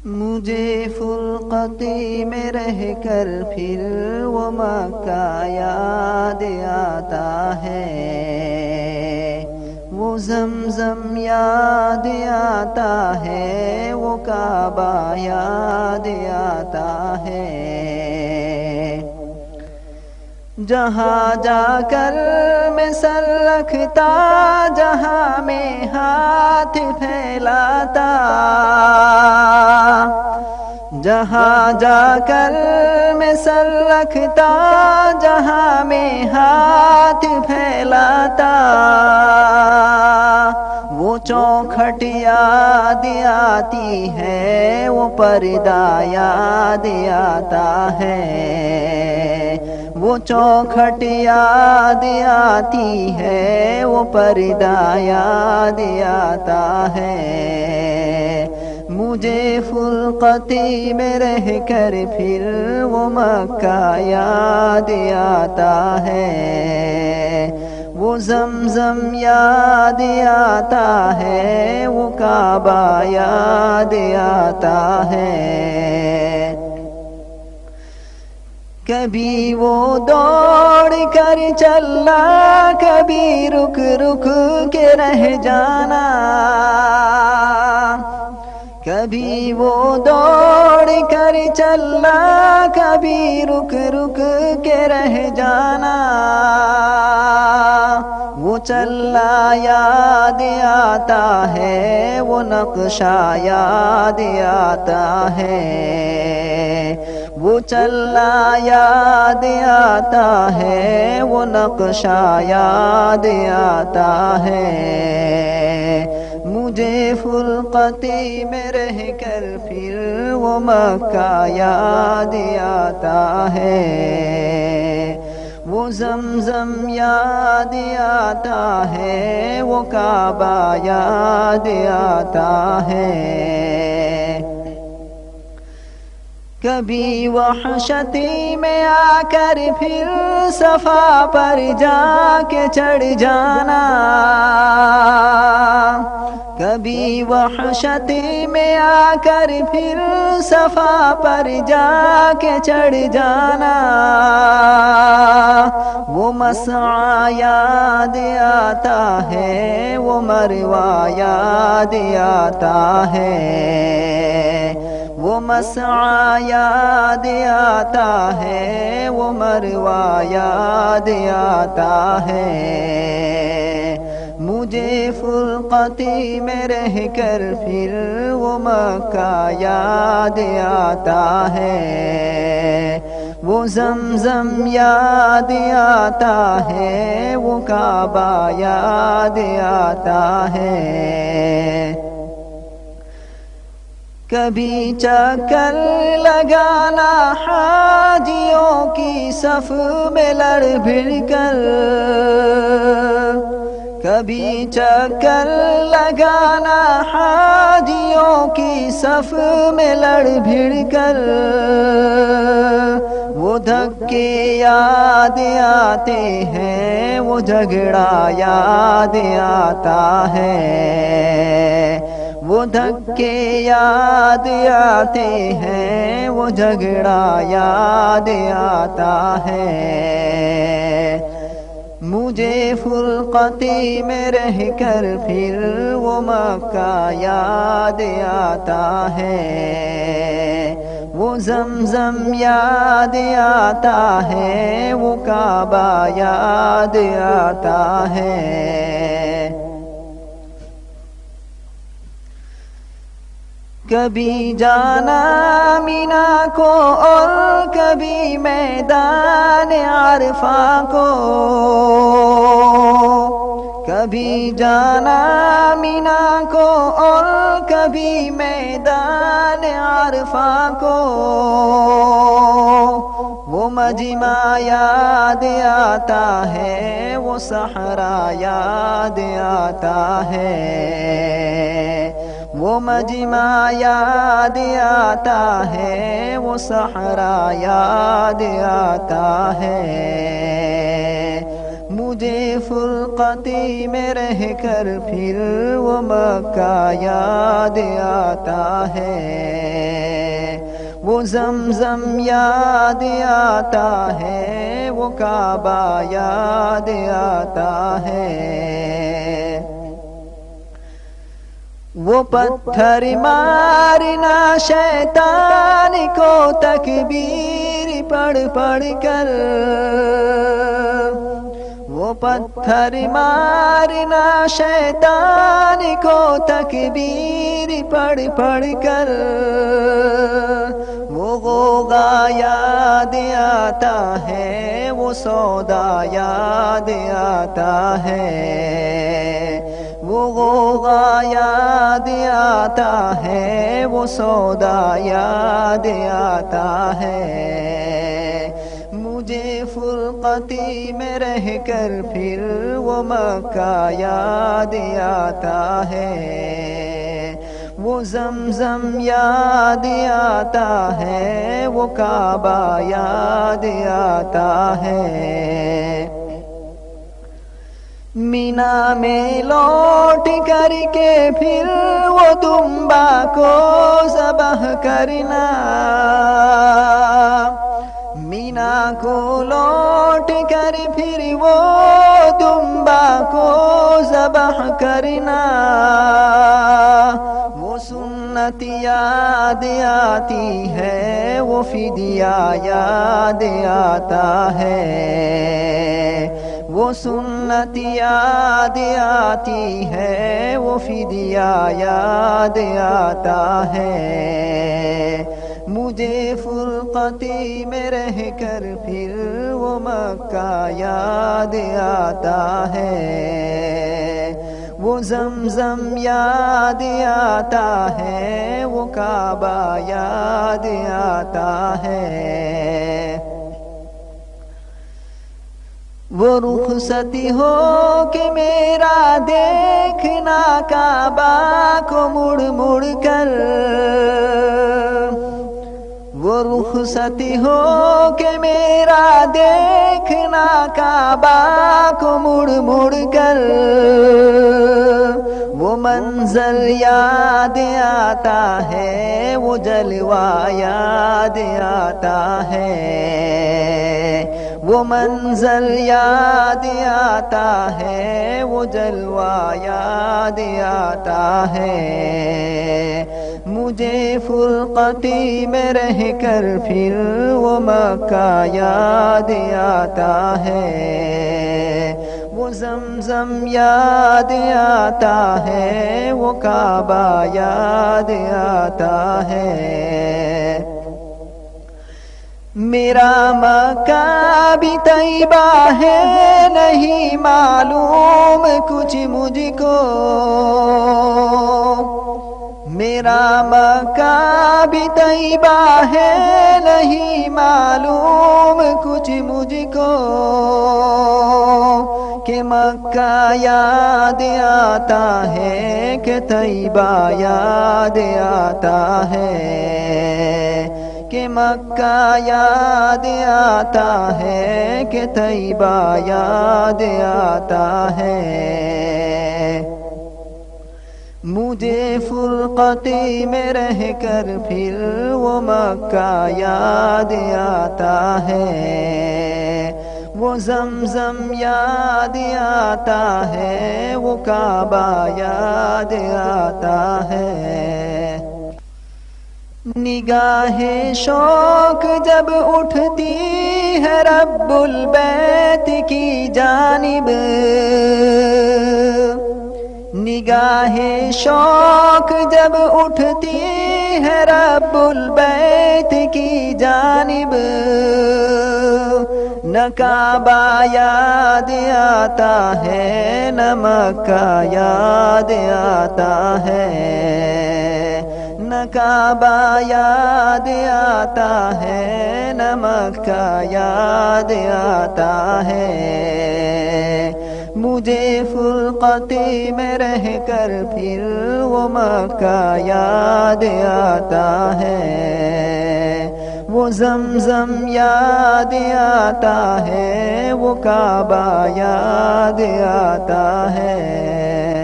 مجھے فرقتی میں رہ کر پھر وہ مکہ یاد آتا ہے، وہ زمزم یاد آتا ہے، وہ کعبہ یاد آتا ہے۔ جہاں جا کر میں سر رکھتا، جہاں میں ہاتھ پھیلاتا، جہاں جا کر میں سر رکھتا، جہاں میں ہاتھ پھیلاتا، وہ چوکھٹ یاد آتی ہے، وہ پردہ یاد آتا ہے، وہ چوکھٹ یاد آتی ہے، وہ پردہ یاد آتا ہے۔ مجھے فرقتی میں رہ کر پھر وہ مکہ یاد آتا ہے، وہ زمزم یاد آتا ہے، وہ کعبہ یاد آتا ہے۔ کبھی وہ دوڑ کر چلنا، کبھی رک رک کے رہ جانا، کبھی وہ دوڑ کر چلنا، کبھی رک رک کے رہ جانا، وہ چلنا یاد آتا ہے، وہ نقشہ یاد آتا ہے، وہ چلنا یاد آتا ہے، وہ نقشہ یاد آتا ہے۔ مجھے فرقتی میں رہ کر پھر وہ مکہ یاد آتا ہے، وہ زمزم یاد آتا ہے، وہ کعبہ یاد آتا ہے۔ کبھی وحشتی میں آ کر پھر صفا پر جا کے چڑھ جانا، کبھی وحشتی میں آ کر پھر صفا پر جا کے چڑھ جانا، وہ مسعی یاد آتا ہے، وہ مروہ یاد آتا ہے، وہ مسعی یاد آتا ہے، وہ مروہ یاد آتا ہے۔ مجھے فرقتی میں رہ کر پھر وہ مکہ یاد آتا ہے، وہ زمزم یاد آتا ہے، وہ کعبہ یاد آتا ہے۔ کبھی چکر لگانا حاجیوں کی صف میں لڑ بھڑ کر، کبھی چکر لگانا حاجیوں کی صف میں لڑ بھڑ کر، وہ دھکے یاد آتے ہیں، وہ جھگڑا یاد آتا ہے، وہ دھکے یاد آتے ہیں، وہ جھگڑا یاد آتا ہے۔ مجھے فرقتی میں رہ کر پھر وہ مکہ یاد آتا ہے، وہ زمزم یاد آتا ہے، وہ کعبہ یاد آتا ہے۔ کبھی جانا مینا کو اور کبھی میدان عرفہ کو، کبھی جانا مینا کو اور کبھی میدان عرفہ کو، وہ مجمع یاد آتا ہے، وہ صحرا یاد آتا ہے، وہ مجمع یاد آتا ہے، وہ صحرا یاد آتا ہے۔ مجھے فرقتی میں رہ کر پھر وہ مکہ یاد آتا ہے، وہ زمزم یاد آتا ہے، وہ کعبہ یاد آتا ہے، وہ پتھر مارنا شیطان کو تکبیر پڑھ پڑھ کر، وہ پتھر مارنا شیطان کو تکبیر پڑھ پڑھ کر، وہ غوغا یاد آتا ہے، وہ سودا یاد آتا ہے، وہ غوغا یاد آتا ہے، وہ سودا یاد آتا ہے، مجھے فرقتی میں رہ کر پھر وہ مکہ یاد آتا ہے، وہ زمزم یاد آتا ہے، وہ کعبہ یاد آتا ہے، مینا میں لوٹ کر کے پھر وہ دمبا کو ذبح کرنا، مینا کو لوٹ کر پھر وہ دمبا کو ذبح کرنا، وہ سنت یاد آتی ہے، وہ فدیہ یاد آتا ہے، وہ سنت یاد آتی ہے، وہ فدیہ یاد آتا ہے، مجھے فرقتی میں رہ کر پھر وہ مکہ یاد آتا ہے، وہ زمزم یاد آتا ہے، وہ کعبہ یاد آتا ہے، وہ رخصتی ہو کہ میرا دیکھنا کعبہ کو مڑ مڑ کر، وہ رخصتی ہو کہ میرا دیکھنا کعبہ کو مڑ مڑ کر، وہ منظر یاد آتا ہے، وہ جلوہ یاد آتا ہے، وہ منظر یاد آتا ہے، وہ جلوہ یاد آتا ہے، مجھے فرقتی میں رہ کر پھر وہ مکہ یاد آتا ہے، وہ زمزم یاد آتا ہے، وہ کعبہ یاد آتا ہے، میرا مکہ بھی طیبہ ہے نہیں معلوم کچھ مجھ کو، میرا مکہ بھی طیبہ ہے نہیں معلوم کچھ مجھ کو، کہ مکہ یاد آتا ہے، کہ طیبہ یاد آتا ہے، کہ مکہ یاد آتا ہے، کہ طیبہ یاد آتا ہے، مجھے فرقتی میں رہ کر پھر وہ مکہ یاد آتا ہے، وہ زمزم یاد آتا ہے، وہ کعبہ یاد آتا ہے، نگاہ شوق جب اٹھتی ہے رب البیت کی جانب، نگاہ شوق جب اٹھتی ہے رب البیت کی جانب، نہ کعبہ یاد آتا ہے، نہ مکہ یاد آتا ہے، نہ کعبہ یاد آتا ہے، نہ مکہ یاد آتا ہے، مجھے فرقتی میں رہ کر پھر وہ مکہ یاد آتا ہے، وہ وہ زمزم یاد آتا ہے، وہ کعبہ یاد آتا ہے۔